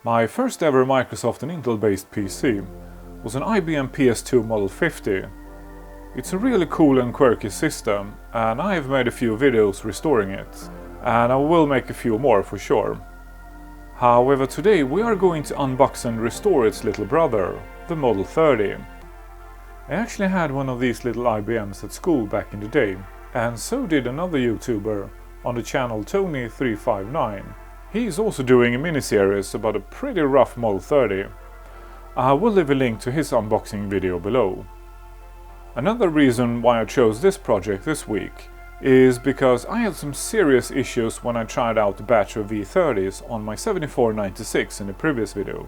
My first ever Microsoft and Intel based PC was an IBM PS2 Model 50. It's a really cool and quirky system, and I have made a few videos restoring it, and I will make a few more for sure. However, today we are going to unbox and restore its little brother, the Model 30. I actually had one of these little IBMs at school back in the day, and so did another YouTuber on the channel Tony359. He is also doing a mini-series about a pretty rough Model 30. I will leave a link to his unboxing video below. Another reason why I chose this project this week is because I had some serious issues when I tried out a batch of V30s on my 7496 in the previous video.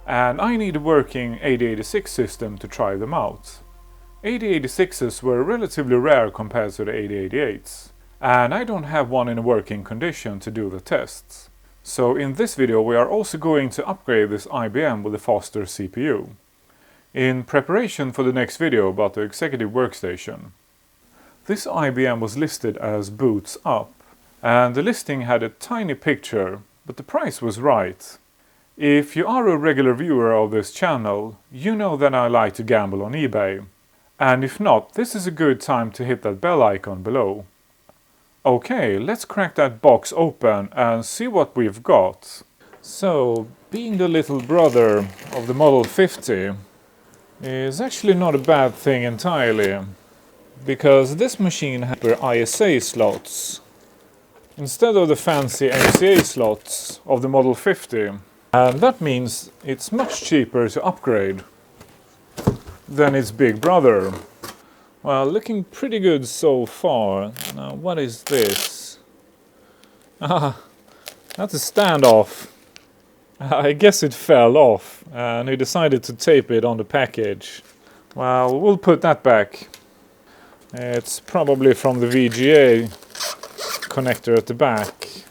And I need a working 8086 system to try them out. 8086s were relatively rare compared to the 8088s, and I don't have one in a working condition to do the tests. So in this video we are also going to upgrade this IBM with a faster CPU, in preparation for the next video about the executive workstation. This IBM was listed as boots up, and the listing had a tiny picture, but the price was right. If you are a regular viewer of this channel, you know that I like to gamble on eBay, and if not, this is a good time to hit that bell icon below. Okay, let's crack that box open and see what we've got. So, being the little brother of the Model 50 is actually not a bad thing entirely, because this machine has ISA slots instead of the fancy MCA slots of the Model 50, and that means it's much cheaper to upgrade than its big brother. Well, looking pretty good so far. Now, what is this? Ah, that's a standoff. I guess it fell off, and he decided to tape it on the package. Well, we'll put that back. It's probably from the VGA connector at the back.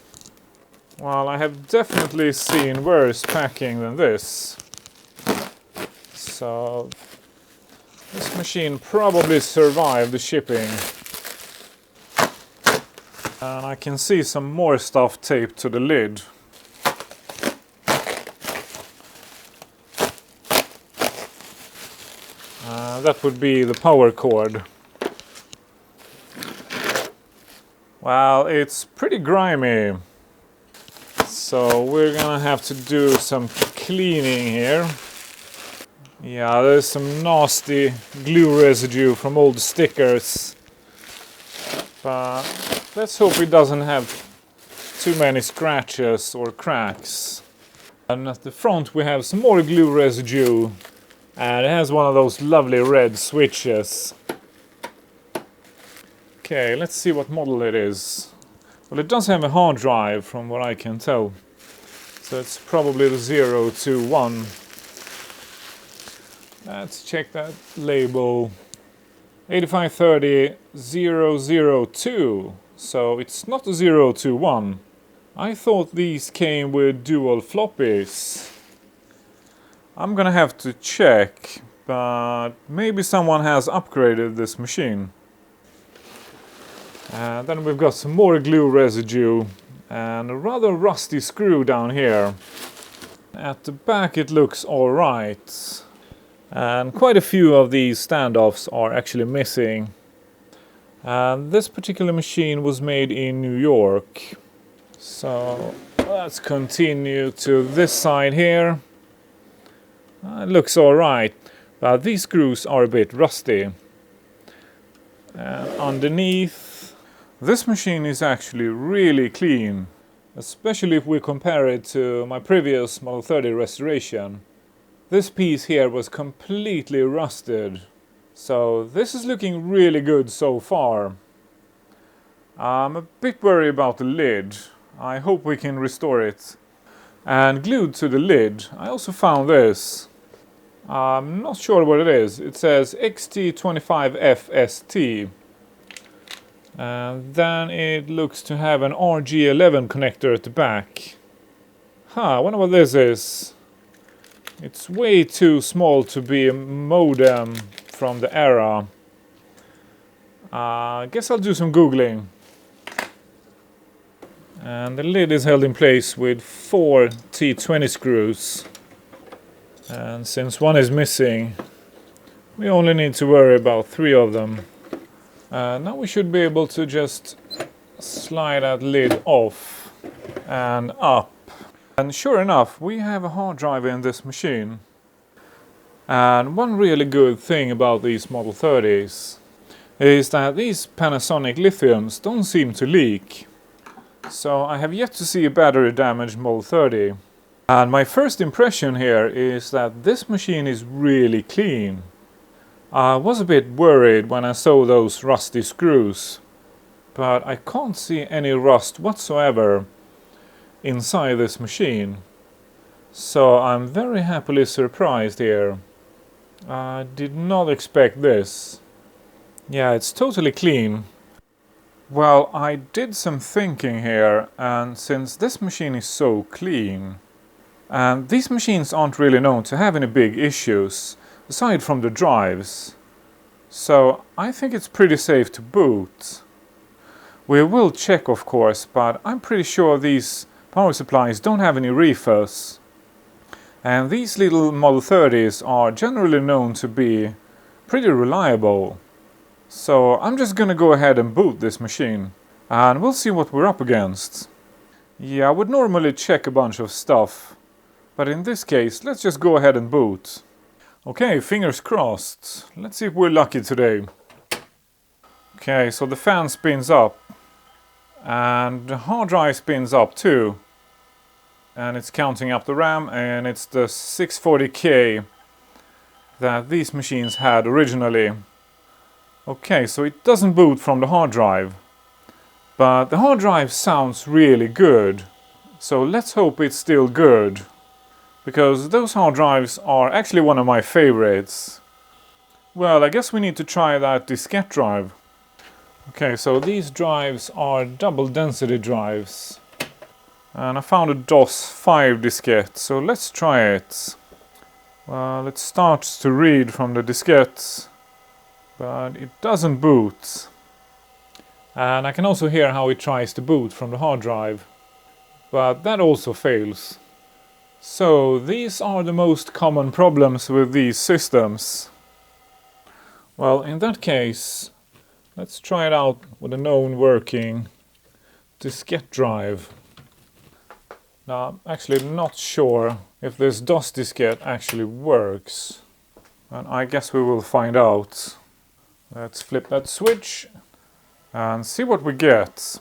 Well, I have definitely seen worse packing than this. So this machine probably survived the shipping. And I can see some more stuff taped to the lid. That would be the power cord. Well, it's pretty grimy, so we're gonna have to do some cleaning here. Yeah, there's some nasty glue residue from old stickers, but let's hope it doesn't have too many scratches or cracks. And at the front we have some more glue residue, and it has one of those lovely red switches. Okay, let's see what model it is. Well, it does have a hard drive from what I can tell, so it's probably the 021. Let's check that label. 8530-002, so it's not a 021. I thought these came with dual floppies. I'm gonna have to check, but maybe someone has upgraded this machine. And then we've got some more glue residue and a rather rusty screw down here. At the back it looks alright. And quite a few of these standoffs are actually missing. And this particular machine was made in New York. So let's continue to this side here. It looks alright, but these screws are a bit rusty. And underneath, this machine is actually really clean, especially if we compare it to my previous Model 30 restoration. This piece here was completely rusted, so this is looking really good so far. I'm a bit worried about the lid. I hope we can restore it. And glued to the lid, I also found this. I'm not sure what it is. It says XT25FST. And then it looks to have an RG11 connector at the back. I wonder what this is. It's way too small to be a modem from the era. I guess I'll do some googling. And the lid is held in place with 4 T20 screws. And since one is missing, we only need to worry about 3 of them. Now we should be able to just slide that lid off and up. And sure enough, we have a hard drive in this machine. And one really good thing about these Model 30s is that these Panasonic lithiums don't seem to leak. So I have yet to see a battery damaged Model 30. And my first impression here is that this machine is really clean. I was a bit worried when I saw those rusty screws, but I can't see any rust whatsoever inside this machine. So I'm very happily surprised here. I did not expect this. Yeah, it's totally clean. Well, I did some thinking here, and since this machine is so clean, and these machines aren't really known to have any big issues, aside from the drives, so I think it's pretty safe to boot. We will check, of course, but I'm pretty sure these power supplies don't have any refers. And these little Model 30s are generally known to be pretty reliable. So I'm just gonna go ahead and boot this machine, and we'll see what we're up against. Yeah, I would normally check a bunch of stuff, but in this case, let's just go ahead and boot. Okay, fingers crossed. Let's see if we're lucky today. Okay, so the fan spins up, and the hard drive spins up too. And it's counting up the RAM, and it's the 640K that these machines had originally. Okay, so it doesn't boot from the hard drive, but the hard drive sounds really good, so let's hope it's still good, because those hard drives are actually one of my favorites. Well, I guess we need to try that diskette drive. Okay, so these drives are double density drives, and I found a DOS5 diskette, so let's try it. Well, it starts to read from the diskette, but it doesn't boot. And I can also hear how it tries to boot from the hard drive, but that also fails. So these are the most common problems with these systems. Well, in that case, let's try it out with a known working diskette drive. Now, I'm actually not sure if this DOS diskette actually works, and I guess we will find out. Let's flip that switch and see what we get.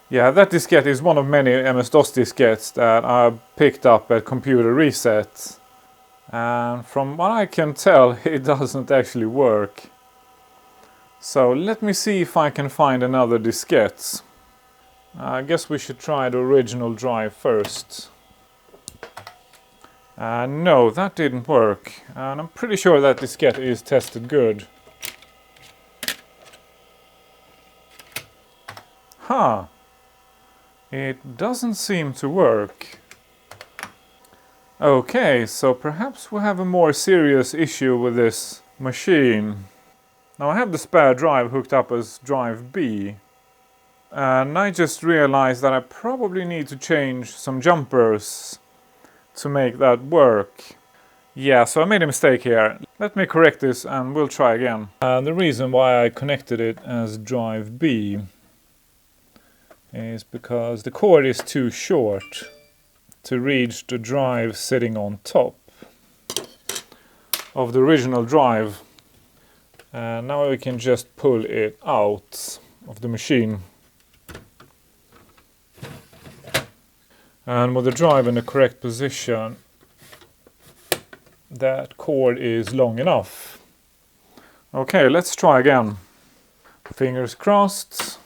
Yeah, that diskette is one of many MS-DOS diskettes that I picked up at Computer Reset. And from what I can tell, it doesn't actually work. So let me see if I can find another diskette. I guess we should try the original drive first. No, that didn't work. And I'm pretty sure that diskette is tested good. Huh. It doesn't seem to work. Okay, so perhaps we have a more serious issue with this machine. Now I have the spare drive hooked up as drive B. And I just realized that I probably need to change some jumpers to make that work. Yeah, so I made a mistake here. Let me correct this and we'll try again. And the reason why I connected it as drive B is because the cord is too short to reach the drive sitting on top of the original drive. And now we can just pull it out of the machine. And with the drive in the correct position, that cord is long enough. Okay, let's try again. Fingers crossed.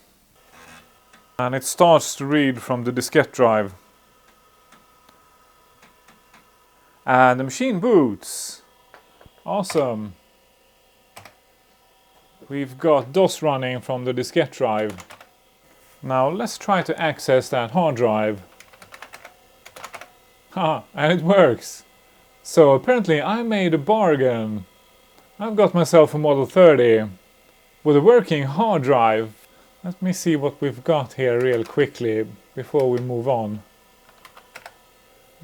And it starts to read from the diskette drive. And the machine boots. Awesome. We've got DOS running from the diskette drive. Now let's try to access that hard drive. Ha, and it works. So apparently I made a bargain. I've got myself a Model 30 with a working hard drive Let me see what we've got here real quickly before we move on.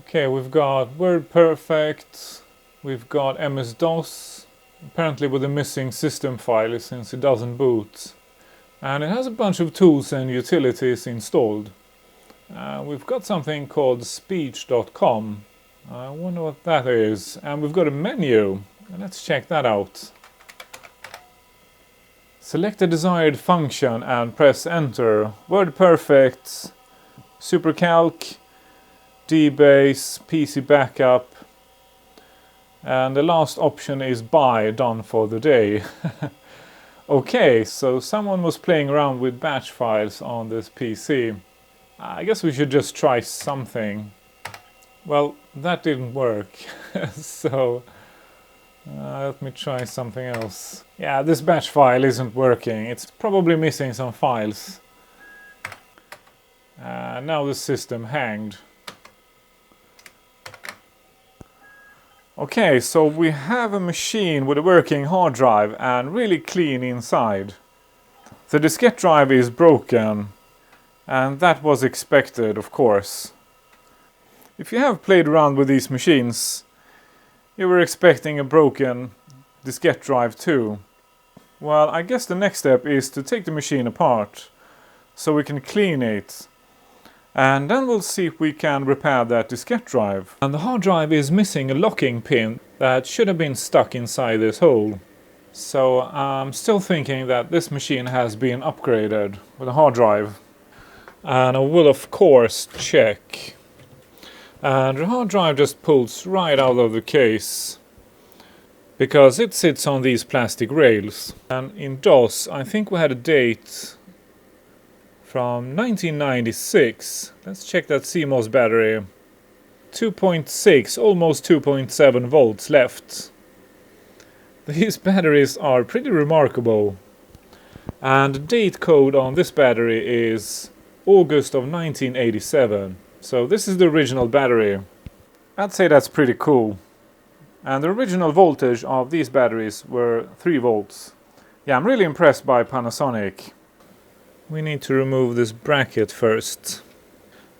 Okay, we've got WordPerfect, we've got MS-DOS, apparently with a missing system file since it doesn't boot. And it has a bunch of tools and utilities installed. We've got something called speech.com. I wonder what that is. And we've got a menu. Let's check that out. Select the desired function and press enter. WordPerfect, SuperCalc, DBase, PC Backup. And the last option is buy, done for the day. Okay, so someone was playing around with batch files on this PC. I guess we should just try something. Well, that didn't work. So let me try something else. Yeah, this batch file isn't working. It's probably missing some files. Now the system hanged. Okay, so we have a machine with a working hard drive and really clean inside. The diskette drive is broken, and that was expected, of course. If you have played around with these machines, you were expecting a broken diskette drive too. Well, I guess the next step is to take the machine apart so we can clean it. And then we'll see if we can repair that diskette drive. And the hard drive is missing a locking pin that should have been stuck inside this hole. So I'm still thinking that this machine has been upgraded with a hard drive. And I will of course check. And the hard drive just pulls right out of the case, because it sits on these plastic rails. And in DOS, I think we had a date from 1996. Let's check that CMOS battery. 2.6, almost 2.7 volts left. These batteries are pretty remarkable. And the date code on this battery is August of 1987. So this is the original battery. I'd say that's pretty cool. And the original voltage of these batteries were 3 volts. Yeah, I'm really impressed by Panasonic. We need to remove this bracket first.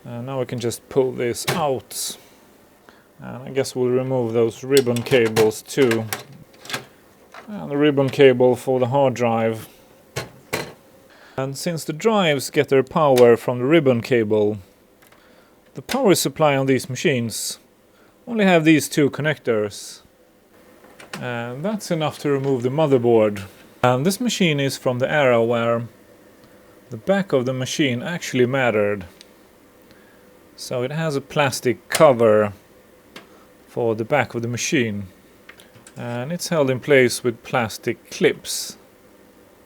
Now we can just pull this out. And I guess we'll remove those ribbon cables too. And the ribbon cable for the hard drive. And since the drives get their power from the ribbon cable, the power supply on these machines only have these 2 connectors. And that's enough to remove the motherboard. And this machine is from the era where the back of the machine actually mattered. So it has a plastic cover for the back of the machine. And it's held in place with plastic clips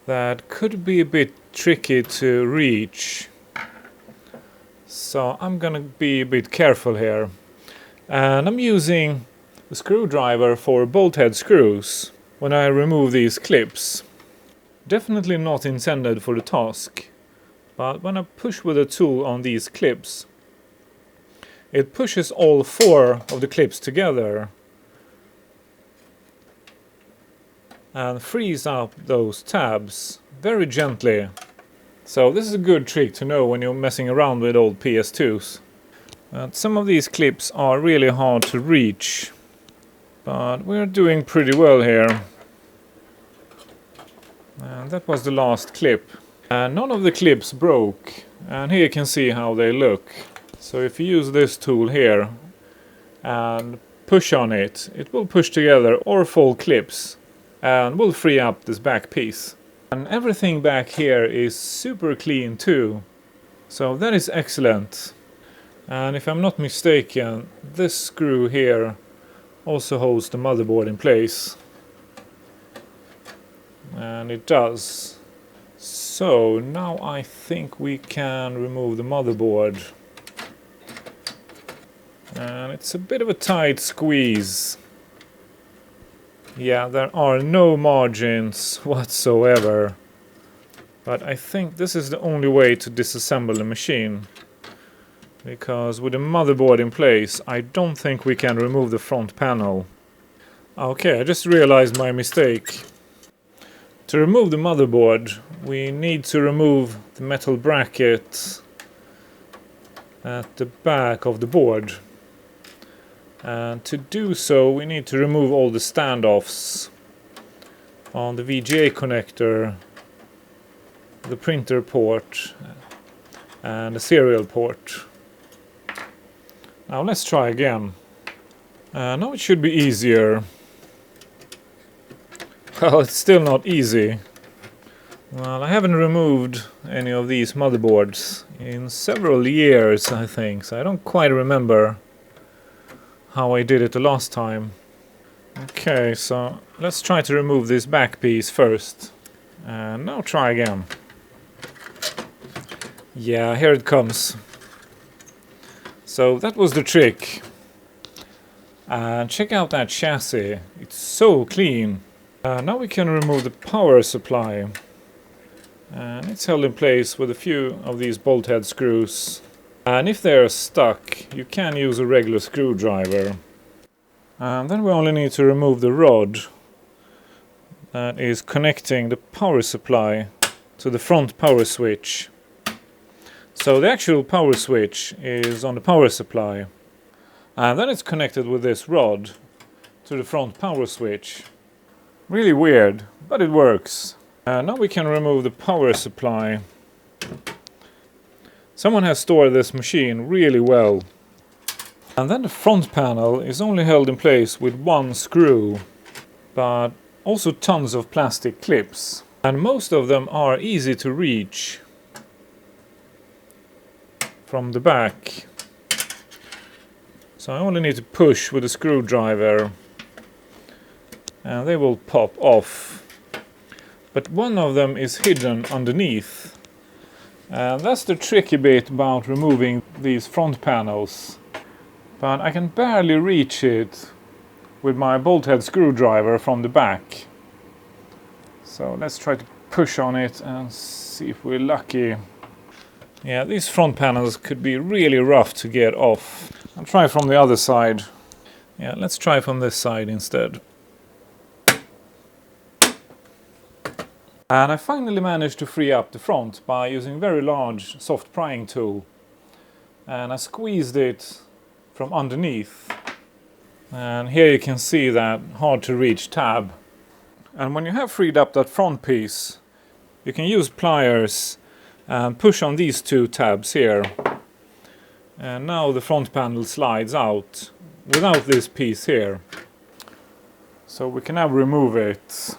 that could be a bit tricky to reach. So I'm gonna be a bit careful here. And I'm using the screwdriver for bolt head screws when I remove these clips. Definitely not intended for the task. But when I push with a tool on these clips, it pushes all 4 of the clips together and frees up those tabs very gently. So this is a good trick to know when you're messing around with old PS2s. Some of these clips are really hard to reach, but we're doing pretty well here. And that was the last clip. And none of the clips broke, and here you can see how they look. So if you use this tool here and push on it, it will push together or fold clips and will free up this back piece. And everything back here is super clean too, so that is excellent. And if I'm not mistaken, this screw here also holds the motherboard in place. And it does. So now I think we can remove the motherboard. And it's a bit of a tight squeeze. Yeah, there are no margins whatsoever. But I think this is the only way to disassemble the machine. Because with the motherboard in place, I don't think we can remove the front panel. Okay, I just realized my mistake. To remove the motherboard, we need to remove the metal bracket at the back of the board. And to do so, we need to remove all the standoffs on the VGA connector, the printer port, and the serial port. Now let's try again. Now it should be easier. Well, it's still not easy. Well, I haven't removed any of these motherboards in several years, I think, so I don't quite remember how I did it the last time. Okay, so let's try to remove this back piece first. And now try again. Yeah, here it comes. So that was the trick. And check out that chassis. It's so clean. Now we can remove the power supply. And it's held in place with a few of these bolt head screws. And if they're stuck, you can use a regular screwdriver. And then we only need to remove the rod that is connecting the power supply to the front power switch. So the actual power switch is on the power supply. And then it's connected with this rod to the front power switch. Really weird, but it works. And now we can remove the power supply. Someone has stored this machine really well. And then the front panel is only held in place with one screw, but also tons of plastic clips. And most of them are easy to reach from the back. So I only need to push with a screwdriver and they will pop off. But one of them is hidden underneath. And that's the tricky bit about removing these front panels. But I can barely reach it with my bolt head screwdriver from the back. So let's try to push on it and see if we're lucky. Yeah, these front panels could be really rough to get off. I'll try from the other side. Yeah, let's try from this side instead. And I finally managed to free up the front by using a very large soft prying tool. And I squeezed it from underneath. And here you can see that hard to reach tab. And when you have freed up that front piece, you can use pliers and push on these two tabs here. And now the front panel slides out without this piece here. So we can now remove it.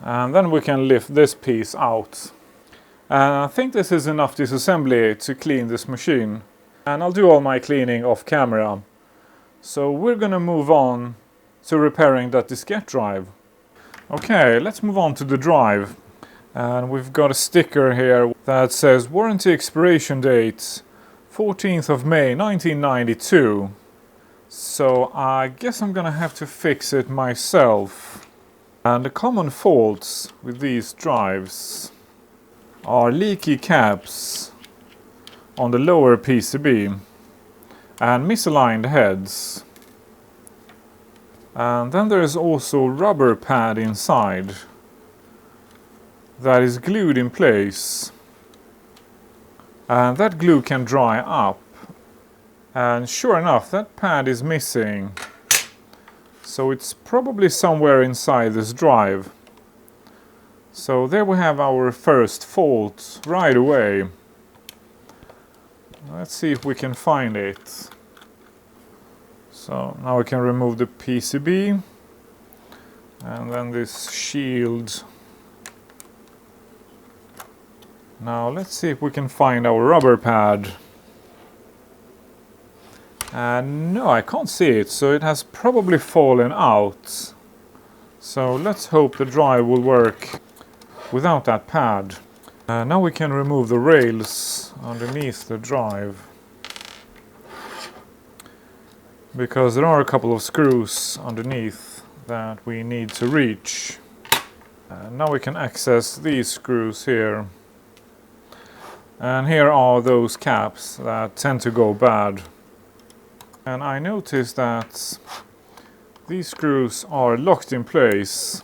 And then we can lift this piece out. And I think this is enough disassembly to clean this machine. And I'll do all my cleaning off camera. So we're gonna move on to repairing that diskette drive. Okay, let's move on to the drive. And we've got a sticker here that says warranty expiration date 14th of May 1992. So I guess I'm gonna have to fix it myself. And the common faults with these drives are leaky caps on the lower PCB and misaligned heads. And then there is also rubber pad inside that is glued in place. And that glue can dry up. And sure enough, that pad is missing. So it's probably somewhere inside this drive. So there we have our first fault right away. Let's see if we can find it. So now we can remove the PCB. And then this shield. Now let's see if we can find our rubber pad. No, I can't see it, so it has probably fallen out. So let's hope the drive will work without that pad. Now we can remove the rails underneath the drive. Because there are a couple of screws underneath that we need to reach. Now we can access these screws here. And here are those caps that tend to go bad. And I noticed that these screws are locked in place.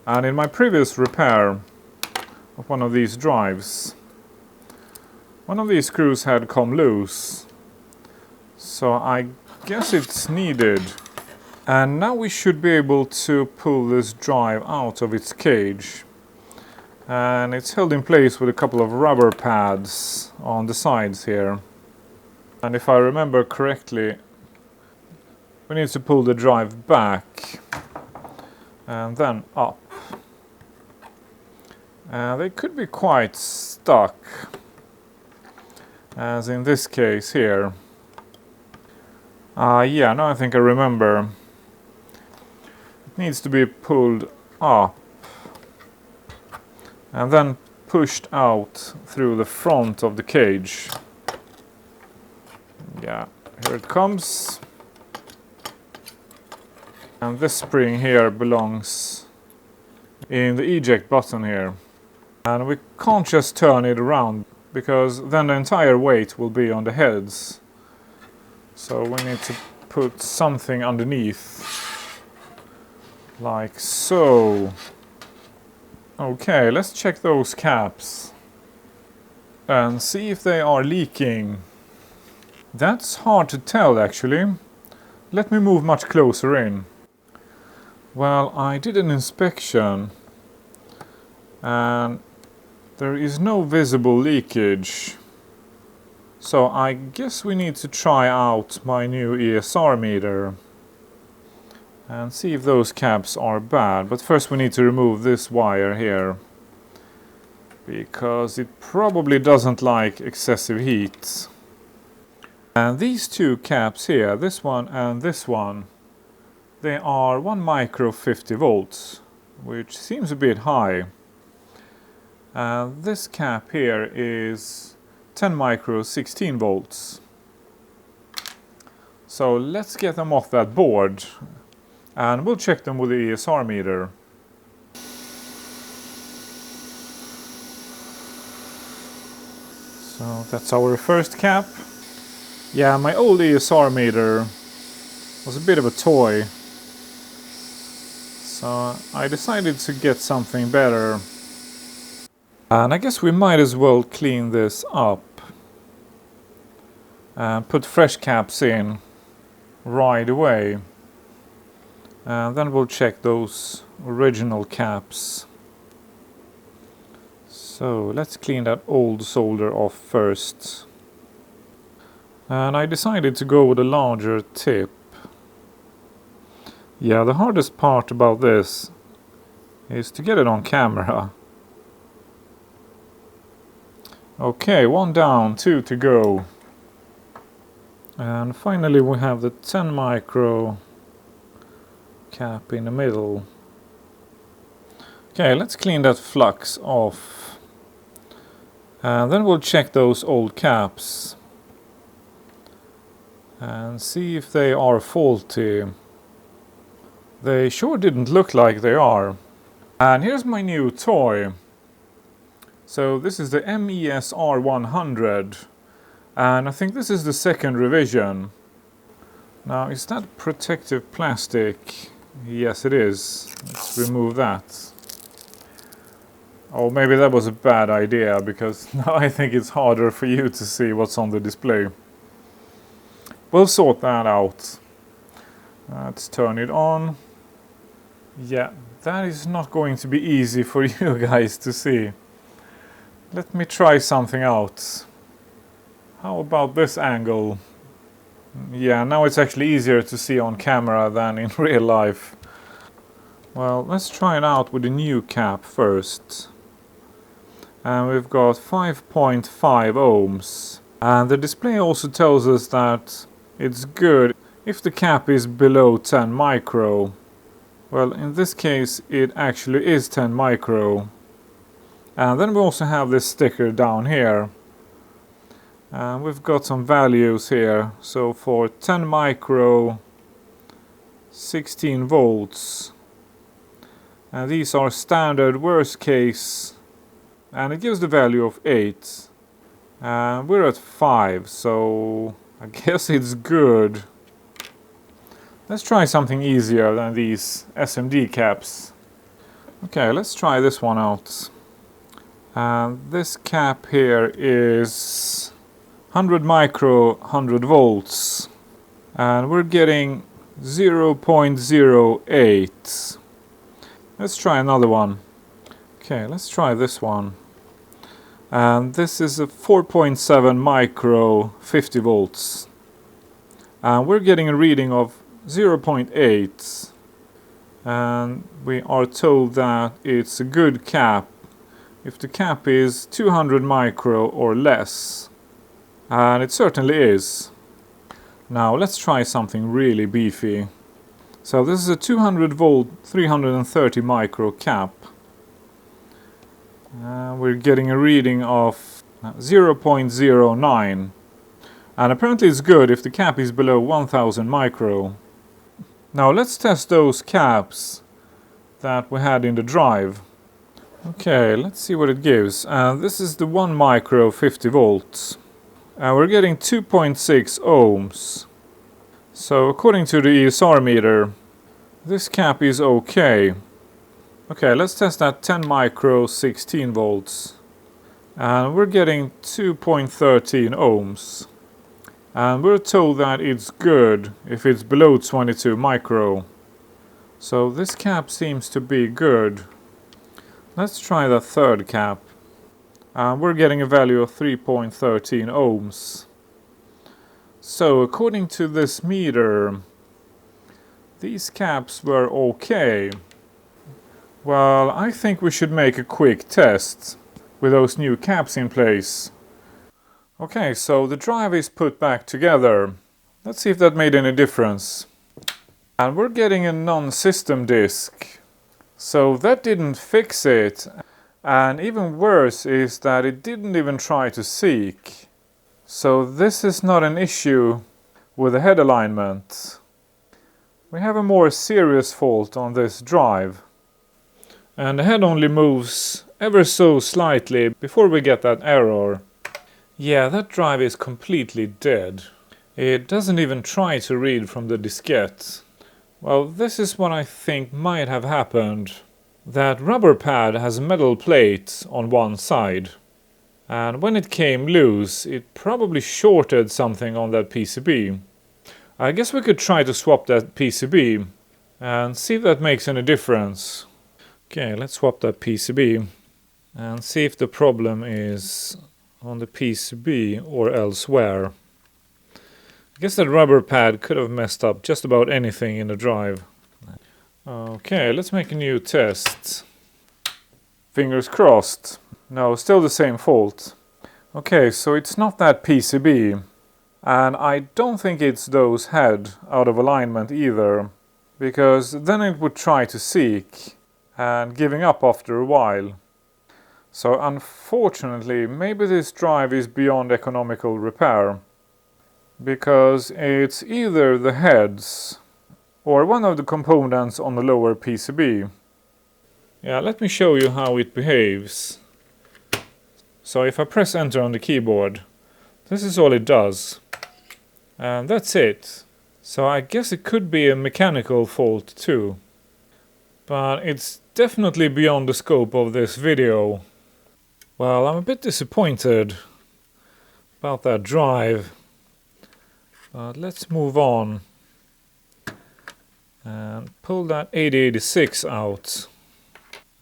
And in my previous repair of one of these drives, one of these screws had come loose, so I guess it's needed. And now we should be able to pull this drive out of its cage. And it's held in place with a couple of rubber pads on the sides here. And if I remember correctly, we need to pull the drive back and then up. They could be quite stuck, as in this case here. Yeah, now I think I remember. It needs to be pulled up and then pushed out through the front of the cage. Yeah, here it comes. And this spring here belongs in the eject button here. And we can't just turn it around, because then the entire weight will be on the heads. So we need to put something underneath, like so. Okay, let's check those caps and see if they are leaking. That's hard to tell, actually. Let me move much closer in. Well, I did an inspection and there is no visible leakage. So I guess we need to try out my new ESR meter and see if those caps are bad. But first we need to remove this wire here, because it probably doesn't like excessive heat. And these two caps here, this one and this one, they are 1 micro 50 volts, which seems a bit high. And this cap here is 10 micro 16 volts. So let's get them off that board and we'll check them with the ESR meter. So that's our first cap. Yeah, my old ESR meter was a bit of a toy, so I decided to get something better. And I guess we might as well clean this up and put fresh caps in right away. And then we'll check those original caps. So let's clean that old solder off first. And I decided to go with a larger tip. Yeah, the hardest part about this is to get it on camera. Okay, 1 down, 2 to go. And finally we have the 10 micro cap in the middle. Okay, let's clean that flux off. And then we'll check those old caps and see if they are faulty. They sure didn't look like they are. And here's my new toy. So this is the MESR 100, and I think this is the second revision. Now, is that protective plastic? Yes, it is. Let's remove that. Oh, maybe that was a bad idea, because now I think it's harder for you to see what's on the display. We'll sort that out. Let's turn it on. Yeah, that is not going to be easy for you guys to see. Let me try something out. How about this angle? Yeah, now it's actually easier to see on camera than in real life. Well, let's try it out with the new cap first. And we've got 5.5 ohms. And the display also tells us that it's good if the cap is below 10 micro. Well, in this case it actually is 10 micro. And then we also have this sticker down here. And we've got some values here. So for 10 micro, 16 volts. And these are standard worst case. And it gives the value of 8. And we're at 5, so I guess it's good. Let's try something easier than these SMD caps. Okay, let's try this one out. And this cap here is 100 micro, 100 volts. And we're getting 0.08. Let's try another one. Okay, let's try this one. And this is a 4.7 micro, 50 volts. And we're getting a reading of 0.8. And we are told that it's a good cap if the cap is 200 micro or less. And it certainly is. Now let's try something really beefy. So this is a 200 volt 330 micro cap. We're getting a reading of 0.09. And apparently it's good if the cap is below 1000 micro. Now let's test those caps that we had in the drive. Okay, let's see what it gives. This is the 1 micro 50 volts. We're getting 2.6 ohms. So according to the ESR meter, this cap is okay. Okay, let's test that 10 micro 16 volts. And we're getting 2.13 ohms. And we're told that it's good if it's below 22 micro. So this cap seems to be good. Let's try the third cap. And we're getting a value of 3.13 ohms. So according to this meter, these caps were okay. Well, I think we should make a quick test with those new caps in place. Okay, so the drive is put back together. Let's see if that made any difference. And we're getting a non-system disk. So that didn't fix it. And even worse is that it didn't even try to seek. So this is not an issue with the head alignment. We have a more serious fault on this drive. And the head only moves ever so slightly before we get that error. Yeah, that drive is completely dead. It doesn't even try to read from the diskette. Well, this is what I think might have happened. That rubber pad has a metal plate on one side. And when it came loose, it probably shorted something on that PCB. I guess we could try to swap that PCB and see if that makes any difference. Okay, let's swap that PCB and see if the problem is on the PCB or elsewhere. I guess that rubber pad could have messed up just about anything in the drive. Okay, let's make a new test. Fingers crossed. No, still the same fault. Okay, so it's not that PCB. And I don't think it's those head out of alignment either. Because then it would try to seek. And giving up after a while. So unfortunately, maybe this drive is beyond economical repair. Because it's either the heads or one of the components on the lower PCB. Yeah, let me show you how it behaves. So if I press enter on the keyboard, this is all it does. And that's it. So I guess it could be a mechanical fault too. But it's definitely beyond the scope of this video. Well, I'm a bit disappointed about that drive. But let's move on. And pull that 8086 out.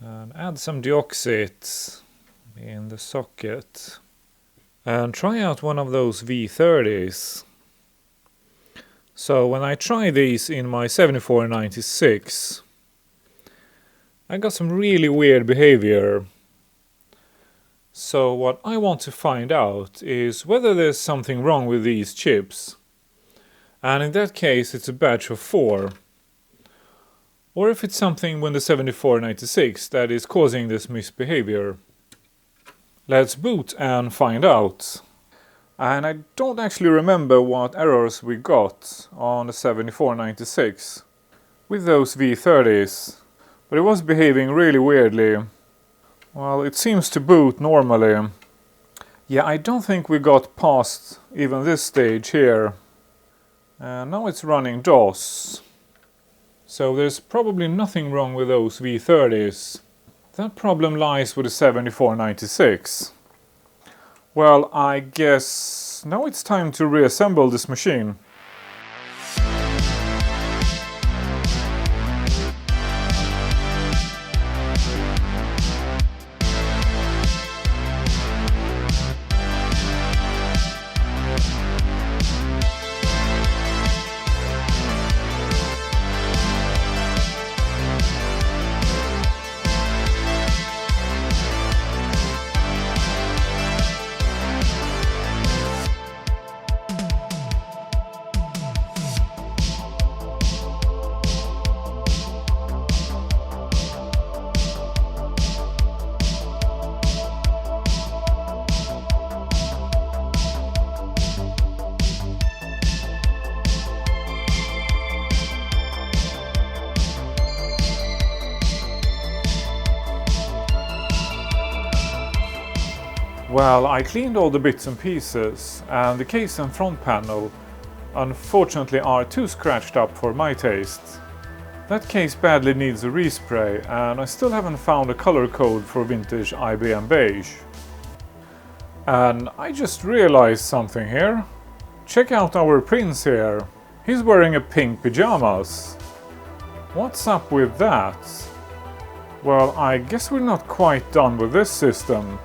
And add some deoxit in the socket. And try out one of those V30s. So when I try these in my 7496, I got some really weird behavior. So what I want to find out is whether there's something wrong with these chips. And in that case it's a batch of 4. Or if it's something with the 7496 that is causing this misbehavior. Let's boot and find out. And I don't actually remember what errors we got on the 7496 with those V30s, but it was behaving really weirdly. Well, it seems to boot normally. Yeah, I don't think we got past even this stage here. And now it's running DOS. So there's probably nothing wrong with those V30s. That problem lies with the 7496. Well, I guess now it's time to reassemble this machine. Well, I cleaned all the bits and pieces, and the case and front panel unfortunately are too scratched up for my taste. That case badly needs a respray, and I still haven't found a color code for vintage IBM beige. And I just realized something here. Check out our prince here. He's wearing a pink pajamas. What's up with that? Well, I guess we're not quite done with this system.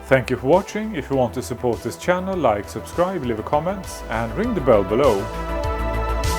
Thank you for watching. If you want to support this channel, like, subscribe, leave a comment and ring the bell below.